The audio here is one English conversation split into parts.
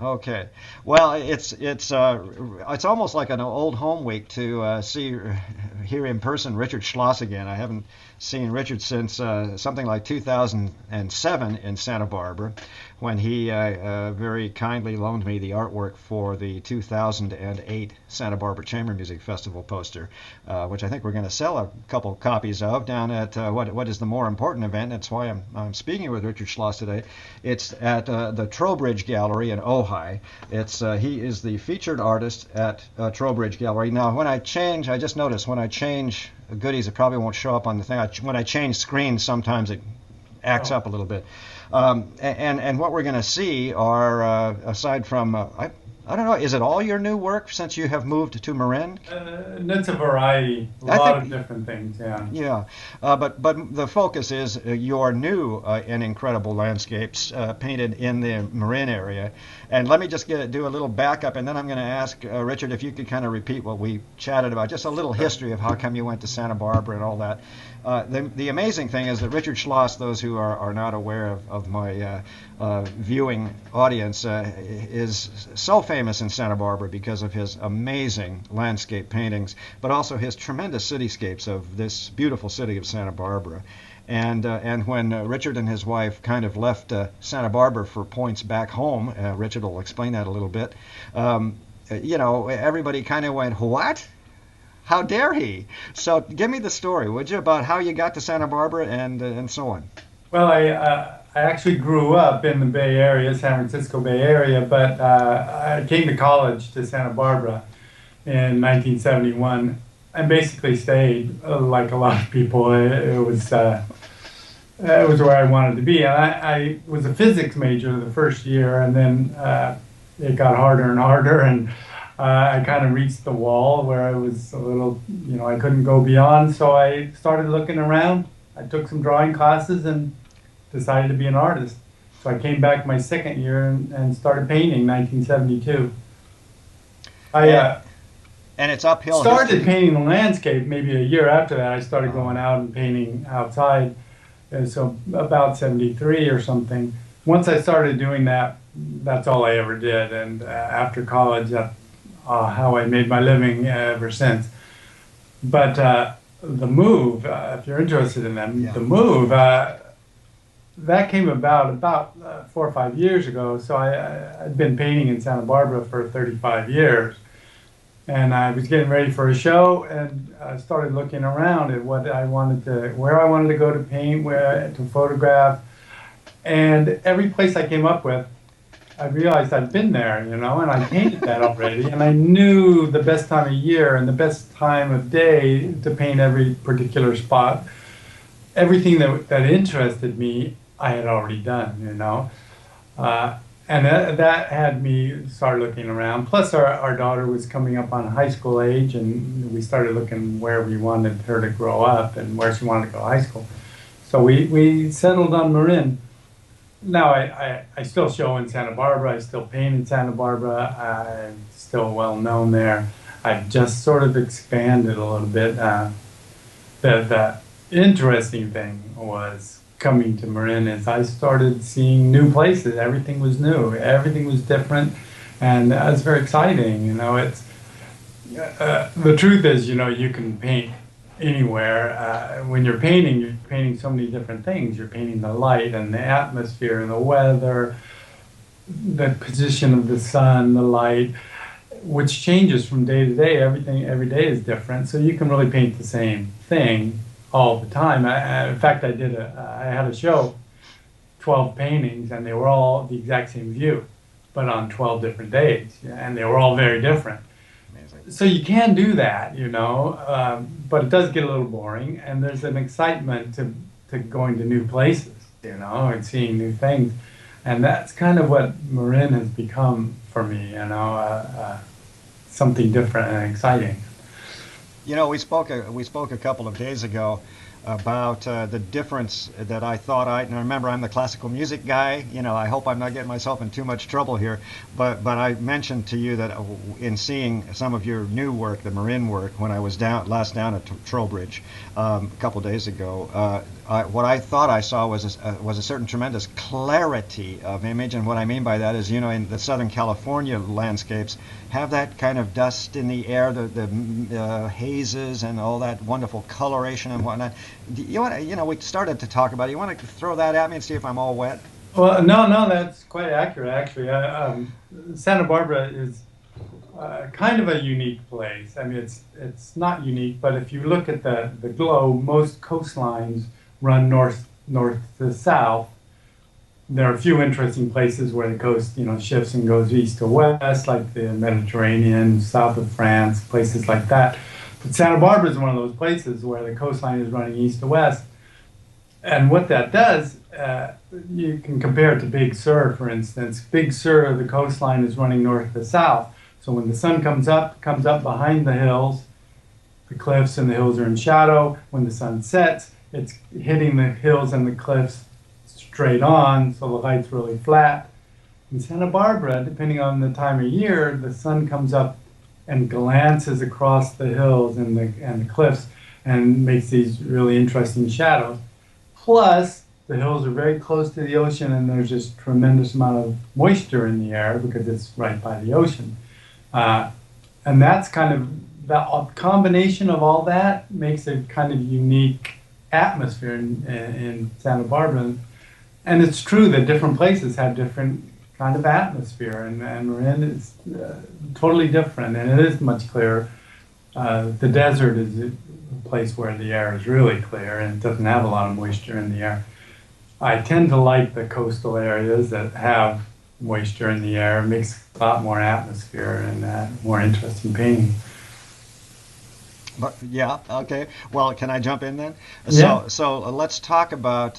Okay. Well, it's almost like an old home week to hear in person Richard Schloss again. I haven't seen Richard since something like 2007 in Santa Barbara, when he very kindly loaned me the artwork for the 2008 Santa Barbara Chamber Music Festival poster, which I think we're going to sell a couple copies of down at what is the more important event. That's why I'm speaking with Richard Schloss today. It's at the Trowbridge Gallery in Ojai. He is the featured artist at Trowbridge Gallery. Now, I just noticed when I change goodies, it probably won't show up on the thing. When I change screens, sometimes it acts Oh, up a little bit. And what we're going to see are, aside from, I don't know, is it all your new work since you have moved to Marin? that's a variety, a I lot of think, different things. Yeah. yeah, but the focus is your new and incredible landscapes painted in the Marin area. And let me just do a little backup, and then I'm going to ask Richard if you could kind of repeat what we chatted about, just a little history of how come you went to Santa Barbara and all that. The amazing thing is that Richard Schloss, those who are not aware of my viewing audience, is so famous in Santa Barbara because of his amazing landscape paintings, but also his tremendous cityscapes of this beautiful city of Santa Barbara. And when Richard and his wife kind of left Santa Barbara for points back home, Richard will explain that a little bit. Everybody kind of went, "What? How dare he?" So give me the story, would you, about how you got to Santa Barbara and so on. Well, I actually grew up in the Bay Area, San Francisco Bay Area, but I came to college to Santa Barbara in 1971 and basically stayed like a lot of people. It was where I wanted to be. And I was a physics major the first year, and then it got harder and harder, and I kind of reached the wall where I was a little, I couldn't go beyond. So I started looking around. I took some drawing classes and decided to be an artist. So I came back my second year and started painting 1972. I And and it's uphill started history. painting the landscape maybe a year after that. I started going out and painting outside. So about 73 or something. Once I started doing that, that's all I ever did. And after college, that's how I made my living ever since. But the move, if you're interested in them, Yeah. the move, that came about 4 or 5 years ago. So I'd been painting in Santa Barbara for 35 years. And I was getting ready for a show, and I started looking around at where I wanted to go to paint, where to photograph, and every place I came up with, I realized I'd been there, and I painted that already, and I knew the best time of year and the best time of day to paint every particular spot. Everything that interested me, I had already done. Uh, and that had me start looking around. Plus, our daughter was coming up on high school age, and we started looking where we wanted her to grow up and where she wanted to go to high school. So we settled on Marin. Now, I still show in Santa Barbara. I still paint in Santa Barbara. I'm still well known there. I've just sort of expanded a little bit. The interesting thing was coming to Marin is I started seeing new places. Everything was new. Everything was different, and that's very exciting. It's the truth is, you can paint anywhere. When you're painting so many different things. You're painting the light and the atmosphere and the weather, the position of the sun, the light, which changes from day to day. Everything every day is different, so you can really paint the same thing all the time. In fact, I had a show, 12 paintings, and they were all the exact same view, but on 12 different days, and they were all very different. Amazing. So you can do that, but it does get a little boring, and there's an excitement to going to new places, and seeing new things. And that's kind of what Marin has become for me, something different and exciting. We spoke a couple of days ago about the difference that I thought and remember I'm the classical music guy. I hope I'm not getting myself in too much trouble here, but I mentioned to you that in seeing some of your new work, the Marin work, when I was last down at Trowbridge a couple days ago, what I thought I saw was a certain tremendous clarity of image, and what I mean by that is, in the Southern California landscapes, have that kind of dust in the air, the hazes and all that wonderful coloration and whatnot. We started to talk about it. You want to throw that at me and see if I'm all wet? Well, no, no, that's quite accurate, actually. Santa Barbara is kind of a unique place. I mean, it's not unique, but if you look at the globe, most coastlines run north to south. There are a few interesting places where the coast, shifts and goes east to west, like the Mediterranean, south of France, places like that. But Santa Barbara is one of those places where the coastline is running east to west. And what that does, you can compare it to Big Sur, for instance. Big Sur, the coastline is running north to south. So when the sun comes up behind the hills, the cliffs and the hills are in shadow. When the sun sets, it's hitting the hills and the cliffs straight on, so the light's really flat. In Santa Barbara, depending on the time of year, the sun comes up and glances across the hills and the cliffs and makes these really interesting shadows. Plus, the hills are very close to the ocean, and there's just tremendous amount of moisture in the air because it's right by the ocean. And that's kind of the combination of all that makes a kind of unique atmosphere in Santa Barbara. And it's true that different places have different kind of atmosphere, and Marin is totally different, and it is much clearer. The desert is a place where the air is really clear and it doesn't have a lot of moisture in the air. I tend to like the coastal areas that have moisture in the air. It makes a lot more atmosphere and more interesting painting. But yeah, okay. Well, can I jump in then? Yeah. So let's talk about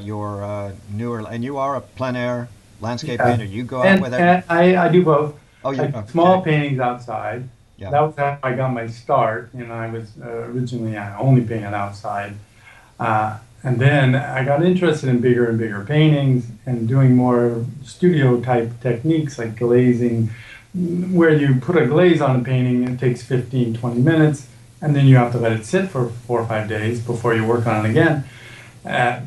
your newer. And you are a plein air landscape Yeah. painter. You go out with it. And I do both. Oh, you I do small okay? paintings outside. Yeah. That was how I got my start. I was originally I only painted outside. And then I got interested in bigger and bigger paintings and doing more studio type techniques like glazing, where you put a glaze on a painting. It takes 15, 20 minutes, and then you have to let it sit for 4 or 5 days before you work on it again.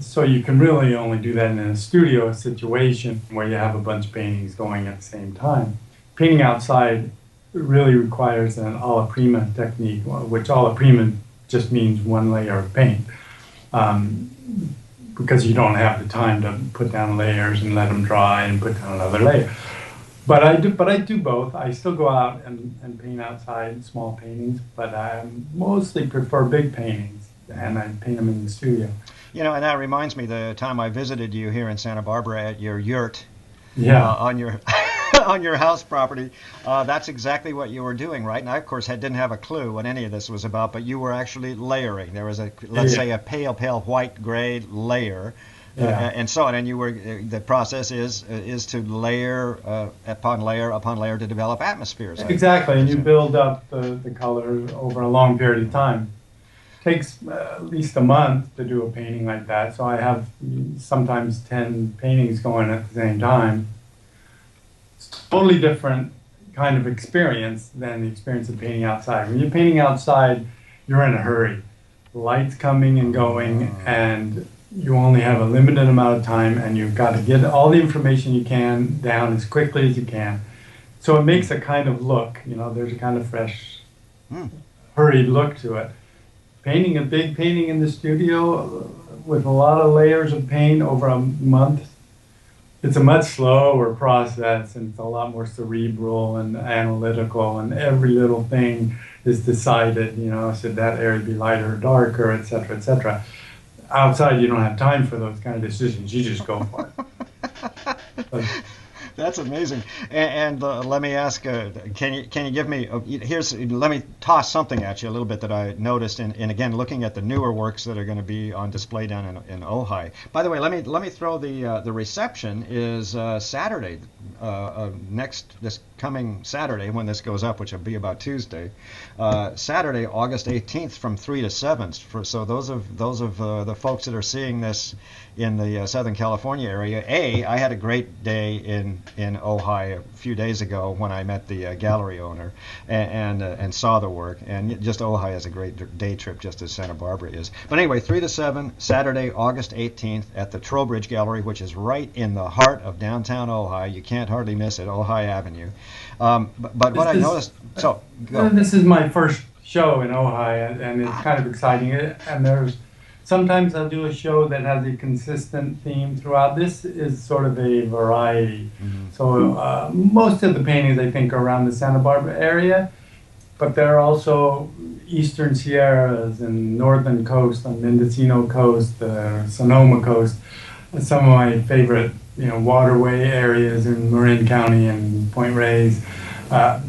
So you can really only do that in a studio situation where you have a bunch of paintings going at the same time. Painting outside really requires an alla prima technique, which alla prima just means one layer of paint, because you don't have the time to put down layers and let them dry and put down another layer. But I do both. I still go out and paint outside small paintings, but I mostly prefer big paintings, and I paint them in the studio. And that reminds me the time I visited you here in Santa Barbara at your yurt Yeah. on your on your house property. That's exactly what you were doing, right? And I, of course, didn't have a clue what any of this was about, but you were actually layering. There was let's say, a pale white gray layer, Yeah. and so on. And the process is to layer upon layer upon layer to develop atmospheres. Exactly, and you build up the color over a long period of time. Takes at least a month to do a painting like that, so I have sometimes 10 paintings going at the same time. It's a totally different kind of experience than the experience of painting outside. When you're painting outside, you're in a hurry. The light's coming and going, and you only have a limited amount of time, and you've got to get all the information you can down as quickly as you can. So it makes a kind of look, there's a kind of fresh, hurried look to it. Painting a big painting in the studio with a lot of layers of paint over a month, it's a much slower process, and it's a lot more cerebral and analytical, and every little thing is decided, should that area be lighter or darker, et cetera, et cetera. Outside, you don't have time for those kind of decisions. You just go for it. But, That's amazing. And let me ask, can you give me let me toss something at you a little bit that I noticed, and again looking at the newer works that are going to be on display down in Ojai. By the way, let me throw the reception is Saturday, this coming Saturday when this goes up, which will be about Tuesday, Saturday, August 18th from 3 to 7. So those of the folks that are seeing this in the Southern California area, I had a great day in Ojai a few days ago when I met the gallery owner and saw the work. And just Ojai is a great day trip, just as Santa Barbara is. But anyway, 3 to 7, Saturday, August 18th at the Trowbridge Gallery, which is right in the heart of downtown Ojai. You can't hardly miss it, Ojai Avenue. But what I noticed, so go. This is my first show in Ojai, and it's kind of exciting. And sometimes I'll do a show that has a consistent theme throughout. This is sort of a variety. Mm-hmm. So most of the paintings, I think, are around the Santa Barbara area, but there are also Eastern Sierras and Northern Coast, on Mendocino Coast, Sonoma Coast. Some of my favorite, waterway areas in Marin County and Point Reyes.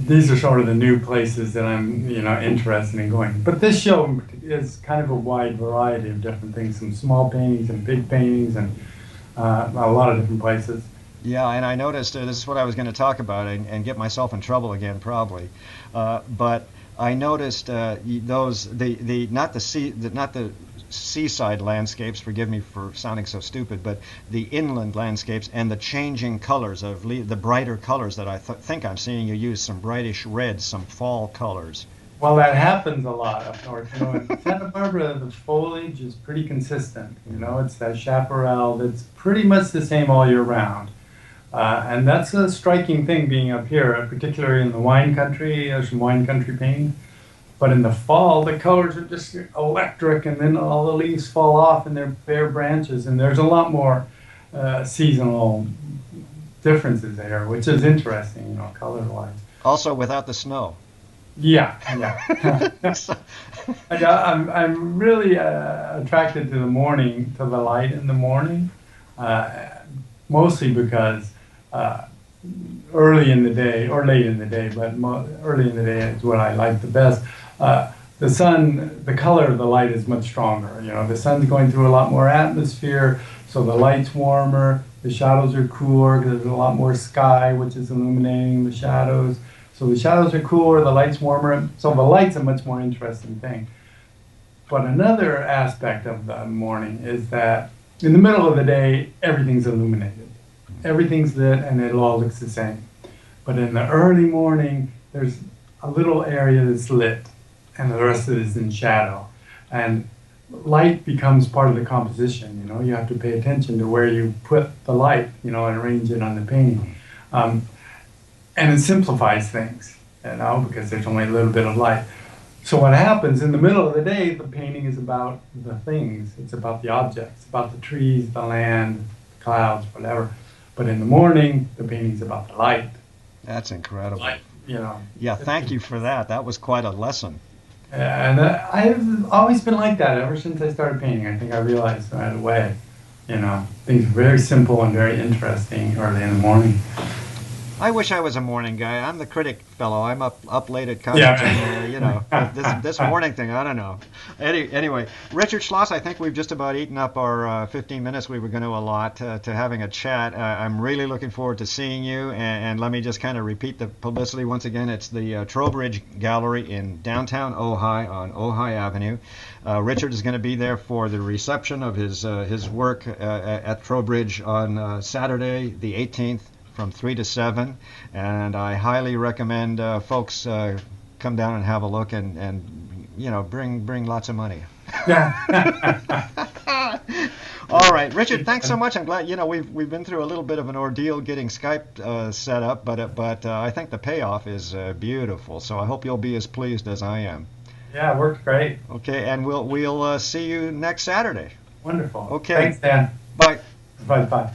These are sort of the new places that I'm, interested in going. But this show is kind of a wide variety of different things, some small paintings and big paintings and a lot of different places. Yeah, and I noticed this is what I was going to talk about and get myself in trouble again probably, but I noticed not the seaside landscapes, forgive me for sounding so stupid, but the inland landscapes and the changing colors of the brighter colors that I think I'm seeing you use, some brightish reds, some fall colors. Well, that happens a lot up north. In Santa Barbara, the foliage is pretty consistent. It's that chaparral that's pretty much the same all year round. And that's a striking thing being up here, particularly in the wine country. There's some wine country paint. But in the fall, the colors are just electric, and then all the leaves fall off and they're bare branches, and there's a lot more seasonal differences there, which is interesting, color-wise. Also, without the snow. Yeah. I'm really attracted to the light in the morning, mostly because early in the day, or late in the day, but early in the day is what I like the best. The sun, the color of the light is much stronger. The sun's going through a lot more atmosphere, so the light's warmer, the shadows are cooler because there's a lot more sky, which is illuminating the shadows. So the shadows are cooler, the light's warmer, so the light's a much more interesting thing. But another aspect of the morning is that in the middle of the day, everything's illuminated. Everything's lit and it all looks the same. But in the early morning, there's a little area that's lit and the rest of it is in shadow. And light becomes part of the composition, you have to pay attention to where you put the light, and arrange it on the painting. And it simplifies things, because there's only a little bit of light. So what happens in the middle of the day, the painting is about the things. It's about the objects, about the trees, the land, the clouds, whatever. But in the morning, the painting's about the light. That's incredible. Light, Yeah, thank you for that. That was quite a lesson. And I've always been like that ever since I started painting. I think I realized right away, things are very simple and very interesting early in the morning. I wish I was a morning guy. I'm the critic fellow. I'm up late at concerts. Yeah. This morning thing, I don't know. Anyway, Richard Schloss, I think we've just about eaten up our 15 minutes we were going to allot to having a chat. I'm really looking forward to seeing you. And let me just kind of repeat the publicity once again. It's the Trowbridge Gallery in downtown Ojai on Ojai Avenue. Richard is going to be there for the reception of his work at Trowbridge on Saturday, the 18th. From 3 to 7, and I highly recommend folks come down and have a look and bring lots of money. All right, Richard, thanks so much. I'm glad we've been through a little bit of an ordeal getting Skype set up, but I think the payoff is beautiful. So I hope you'll be as pleased as I am. Yeah, it worked great. Okay, and we'll see you next Saturday. Wonderful. Okay. Thanks, Dan. Bye. Bye.